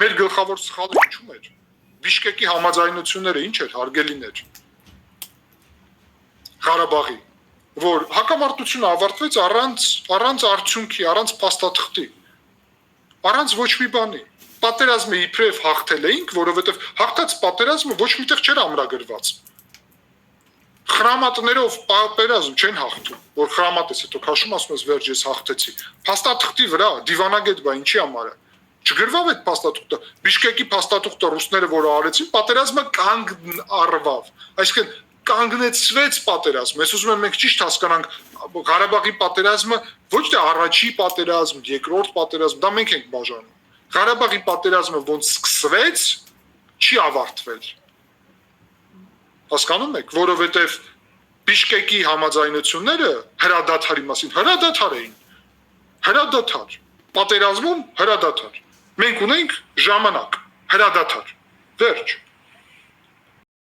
Մեր գլխավոր սխալը ինչու՞մ էր։ Բիշկեկի համաձայնությունները ինչ էր, հարգելիներ։ Ղարաբաղի, որ հակամարտությունը ավարտվեց առանց արդյունքի, առանց փաստաթղթի, առանց ոչ մի բանի։ Պատերազմը իբրև հաղթել էինք, որովհետև հաղթած պատերազմը ոչ միտեղ չէր ամրագրված։ Խրամատներով պատերազմ չեն հաղթում, որ խրամատ ես հետո քաշում ասում ես վերջ ես հաղթեցի։ Փաստաթղթի վրա դիվանագետ բա ինչի համար է։ Չգրվավ այդ փաստաթուղթը։ Բիշկեկի փաստաթուղթը ռուսները որ արեցին, պատերազմը կանգ առվավ։ Այսինքն կանգնեցվեց պատերազմը։ Ես ուզում եմ մենք ճիշտ հասկանանք Ղարաբաղի պատերազմը ոչ թե առաջի պատերազմ, երկրորդ պատերազմ, դա մենք ենք բաժանում։ Ղարաբաղի պատերազմը ոնց սկսվեց, չի ավարտվել։ Հասկանում եք, որովհետև Բիշկեկի համաձայնությունները հրադադարի մասին հրադադար էին։ Հրադադար։ Պատերազմում հրադադար։ Մենք ունենք ժամանակ, հրադադար։ Վերջ։